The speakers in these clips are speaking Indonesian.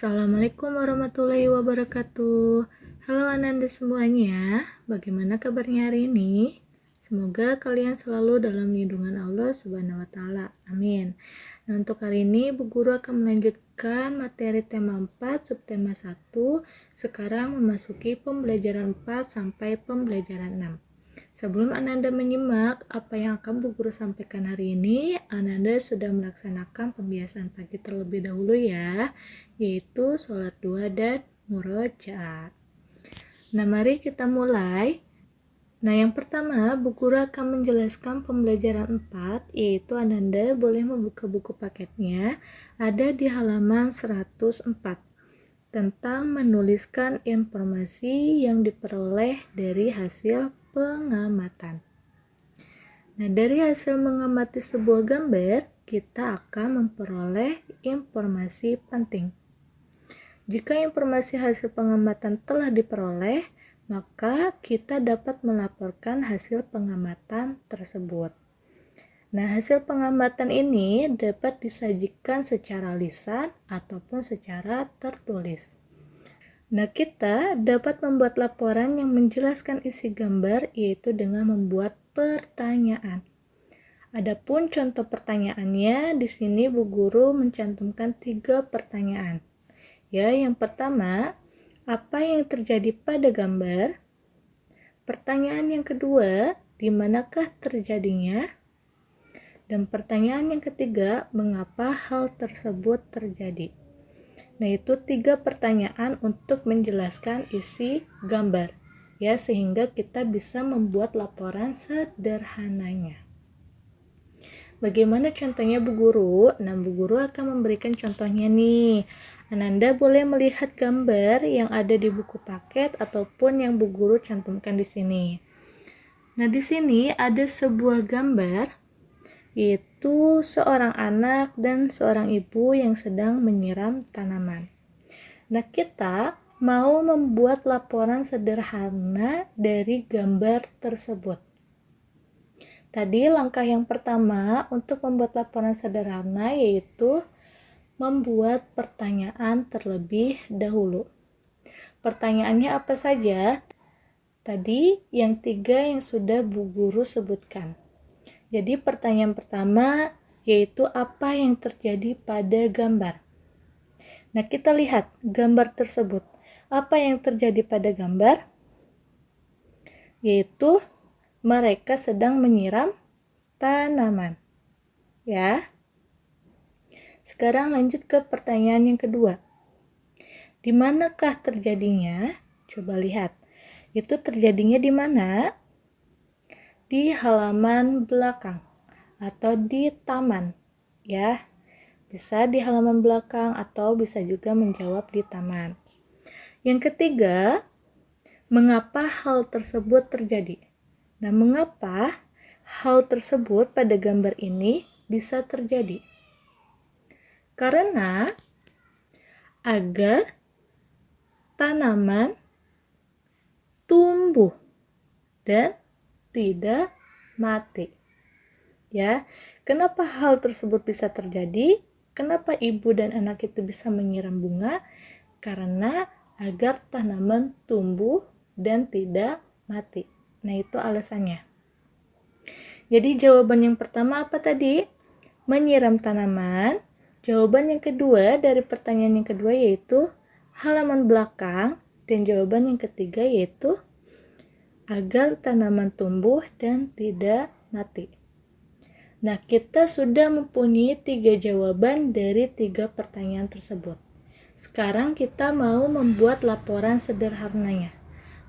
Assalamualaikum warahmatullahi wabarakatuh. Halo Ananda semuanya, bagaimana kabarnya hari ini? Semoga kalian selalu dalam lindungan Allah Subhanahu wa Ta'ala. Amin. Nah, untuk hari ini Bu Guru akan melanjutkan materi tema 4 subtema 1. Sekarang memasuki pembelajaran 4 sampai pembelajaran 6. Sebelum Ananda menyimak apa yang akan Bu Guru sampaikan hari ini, Ananda sudah melaksanakan pembiasaan pagi terlebih dahulu ya, yaitu sholat duha dan murojaat. Nah, mari kita mulai. Nah, yang pertama, Bu Guru akan menjelaskan pembelajaran 4, yaitu Ananda boleh membuka buku paketnya, ada di halaman 104, tentang menuliskan informasi yang diperoleh dari hasil pengamatan. Nah, dari hasil mengamati sebuah gambar, kita akan memperoleh informasi penting. Jika informasi hasil pengamatan telah diperoleh, maka kita dapat melaporkan hasil pengamatan tersebut. Nah, hasil pengamatan ini dapat disajikan secara lisan ataupun secara tertulis. Nah, kita dapat membuat laporan yang menjelaskan isi gambar, yaitu dengan membuat pertanyaan. Adapun contoh pertanyaannya, di sini Bu Guru mencantumkan 3 pertanyaan. Ya, yang pertama, apa yang terjadi pada gambar? Pertanyaan yang kedua, di manakah terjadinya? Dan pertanyaan yang ketiga, mengapa hal tersebut terjadi? Nah, itu 3 pertanyaan untuk menjelaskan isi gambar, ya, sehingga kita bisa membuat laporan sederhananya. Bagaimana contohnya Bu Guru? Nah, Bu Guru akan memberikan contohnya nih. Ananda boleh melihat gambar yang ada di buku paket ataupun yang Bu Guru cantumkan di sini. Nah, di sini ada sebuah gambar, yaitu seorang anak dan seorang ibu yang sedang menyiram tanaman. Nah, kita mau membuat laporan sederhana dari gambar tersebut. Tadi langkah yang pertama untuk membuat laporan sederhana yaitu membuat pertanyaan terlebih dahulu. Pertanyaannya apa saja? Tadi yang 3 yang sudah Bu Guru sebutkan. Jadi pertanyaan pertama yaitu apa yang terjadi pada gambar. Nah, kita lihat gambar tersebut. Apa yang terjadi pada gambar? Yaitu mereka sedang menyiram tanaman. Ya. Sekarang lanjut ke pertanyaan yang kedua. Di manakah terjadinya? Coba lihat. Itu terjadinya di mana? Di halaman belakang atau di taman, ya. Bisa di halaman belakang atau bisa juga menjawab di taman. Yang ketiga, mengapa hal tersebut terjadi? Nah, mengapa hal tersebut pada gambar ini bisa terjadi? Karena agar tanaman tumbuh dan tidak mati. Ya, kenapa hal tersebut bisa terjadi? Kenapa ibu dan anak itu bisa menyiram bunga? Karena agar tanaman tumbuh dan tidak mati. Nah, itu alasannya. Jadi jawaban yang pertama apa tadi? Menyiram tanaman. Jawaban yang kedua dari pertanyaan yang kedua yaitu halaman belakang. Dan jawaban yang ketiga yaitu agar tanaman tumbuh dan tidak mati. Nah, kita sudah mempunyai 3 jawaban dari 3 pertanyaan tersebut. Sekarang kita mau membuat laporan sederhananya.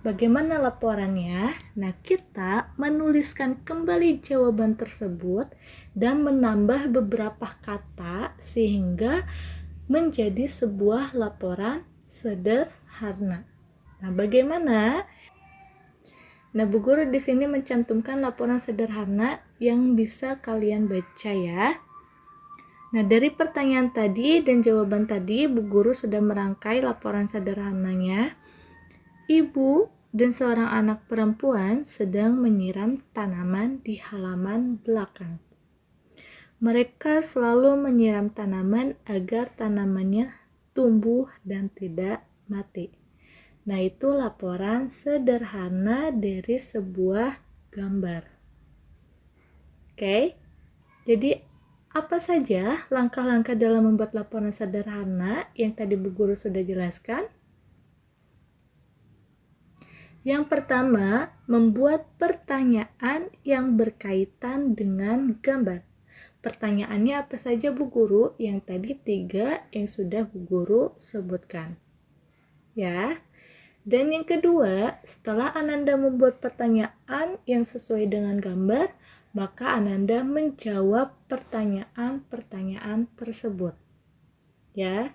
Bagaimana laporannya? Nah, kita menuliskan kembali jawaban tersebut dan menambah beberapa kata sehingga menjadi sebuah laporan sederhana. Nah, bagaimana? Nah, Bu Guru di sini mencantumkan laporan sederhana yang bisa kalian baca ya. Nah, dari pertanyaan tadi dan jawaban tadi, Bu Guru sudah merangkai laporan sederhananya. Ibu dan seorang anak perempuan sedang menyiram tanaman di halaman belakang. Mereka selalu menyiram tanaman agar tanamannya tumbuh dan tidak mati. Nah, itu laporan sederhana dari sebuah gambar. Oke, jadi apa saja langkah-langkah dalam membuat laporan sederhana yang tadi Bu Guru sudah jelaskan? Yang pertama, membuat pertanyaan yang berkaitan dengan gambar. Pertanyaannya apa saja Bu Guru? Yang tadi 3 yang sudah Bu Guru sebutkan. Ya. Dan yang kedua, setelah Ananda membuat pertanyaan yang sesuai dengan gambar, maka Ananda menjawab pertanyaan-pertanyaan tersebut. Ya.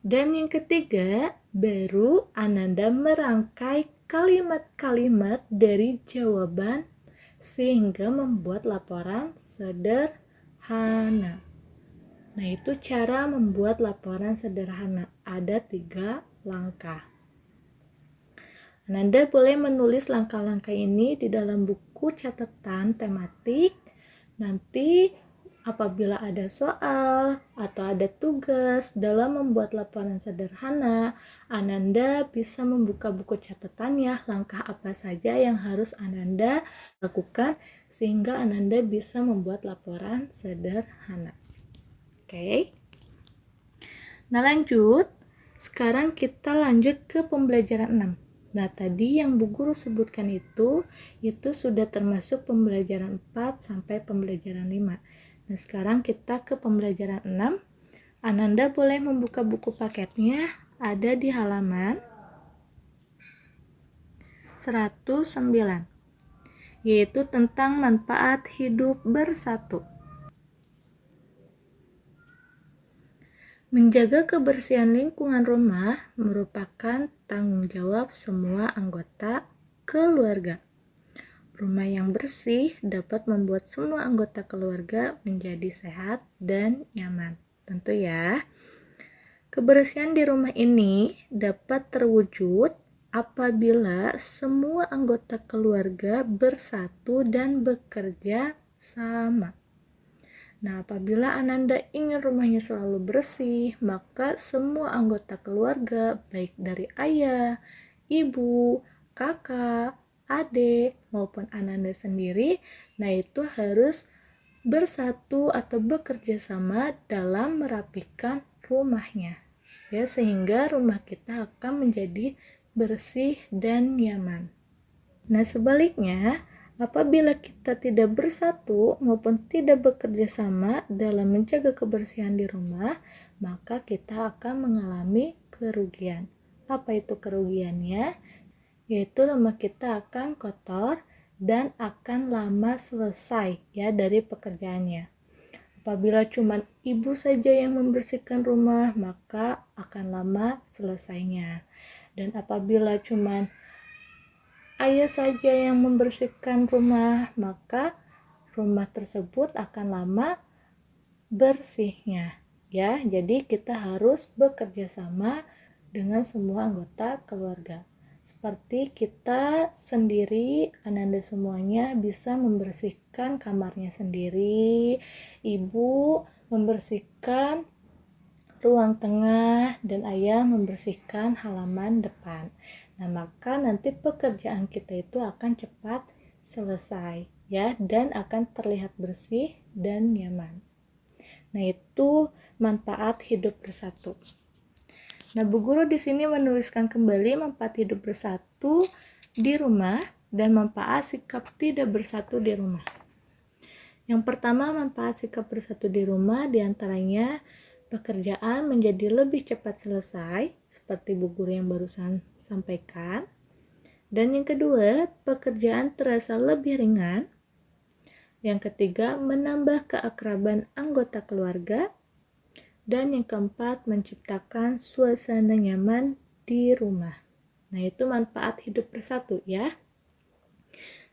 Dan yang ketiga, baru Ananda merangkai kalimat-kalimat dari jawaban sehingga membuat laporan sederhana. Nah, itu cara membuat laporan sederhana. Ada 3 langkah. Ananda boleh menulis langkah-langkah ini di dalam buku catatan tematik. Nanti apabila ada soal atau ada tugas dalam membuat laporan sederhana, Ananda bisa membuka buku catatannya, langkah apa saja yang harus Ananda lakukan sehingga Ananda bisa membuat laporan sederhana. Oke. Nah, lanjut. Sekarang kita lanjut ke pembelajaran 6. Nah, tadi yang Bu Guru sebutkan itu sudah termasuk pembelajaran 4 sampai pembelajaran 5. Nah, sekarang kita ke pembelajaran 6. Ananda boleh membuka buku paketnya, ada di halaman 109, yaitu tentang manfaat hidup bersatu. Menjaga kebersihan lingkungan rumah merupakan tanggung jawab semua anggota keluarga. Rumah yang bersih dapat membuat semua anggota keluarga menjadi sehat dan nyaman. Tentu ya. Kebersihan di rumah ini dapat terwujud apabila semua anggota keluarga bersatu dan bekerja sama. Nah, apabila Ananda ingin rumahnya selalu bersih, maka semua anggota keluarga, baik dari ayah, ibu, kakak, adik, maupun Ananda sendiri, nah itu harus bersatu atau bekerja sama dalam merapikan rumahnya. Ya, sehingga rumah kita akan menjadi bersih dan nyaman. Nah, sebaliknya, apabila kita tidak bersatu maupun tidak bekerja sama dalam menjaga kebersihan di rumah, maka kita akan mengalami kerugian. Apa itu kerugiannya? Yaitu rumah kita akan kotor dan akan lama selesai ya dari pekerjaannya. Apabila cuma ibu saja yang membersihkan rumah, maka akan lama selesainya. Dan apabila cuma ayah saja yang membersihkan rumah, maka rumah tersebut akan lama bersihnya. Ya, jadi kita harus bekerja sama dengan semua anggota keluarga. Seperti kita sendiri, Ananda semuanya bisa membersihkan kamarnya sendiri, ibu membersihkan ruang tengah, dan ayah membersihkan halaman depan. Nah, maka nanti pekerjaan kita itu akan cepat selesai ya, dan akan terlihat bersih dan nyaman. Nah, itu manfaat hidup bersatu. Nah, Bu Guru di sini menuliskan kembali manfaat hidup bersatu di rumah dan manfaat sikap tidak bersatu di rumah. Yang pertama, manfaat sikap bersatu di rumah diantaranya pekerjaan menjadi lebih cepat selesai, seperti Bu Guru yang barusan sampaikan. Dan yang kedua, pekerjaan terasa lebih ringan. Yang ketiga, menambah keakraban anggota keluarga. Dan yang keempat, menciptakan suasana nyaman di rumah. Nah, itu manfaat hidup bersatu ya.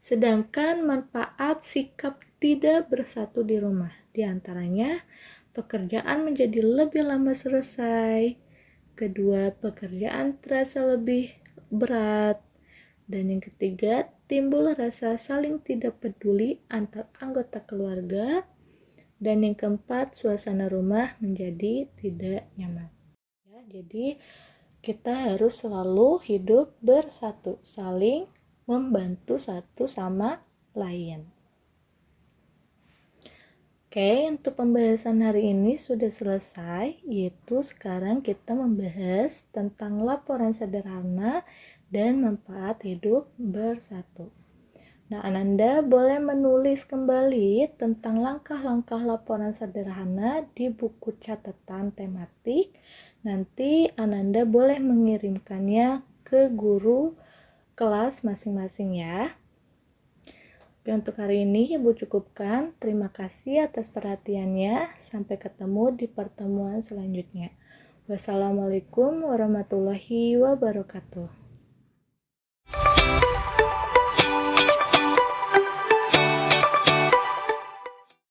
Sedangkan manfaat sikap tidak bersatu di rumah diantaranya pekerjaan menjadi lebih lama selesai. Kedua, pekerjaan terasa lebih berat. Dan yang ketiga, timbul rasa saling tidak peduli antar anggota keluarga. Dan yang keempat, suasana rumah menjadi tidak nyaman. Jadi kita harus selalu hidup bersatu, saling membantu satu sama lain. Oke, untuk pembahasan hari ini sudah selesai, yaitu sekarang kita membahas tentang laporan sederhana dan manfaat hidup bersatu. Nah, Ananda boleh menulis kembali tentang langkah-langkah laporan sederhana di buku catatan tematik. Nanti Ananda boleh mengirimkannya ke guru kelas masing-masing ya. Oke, untuk hari ini Ibu cukupkan. Terima kasih atas perhatiannya. Sampai ketemu di pertemuan selanjutnya. Wassalamualaikum warahmatullahi wabarakatuh.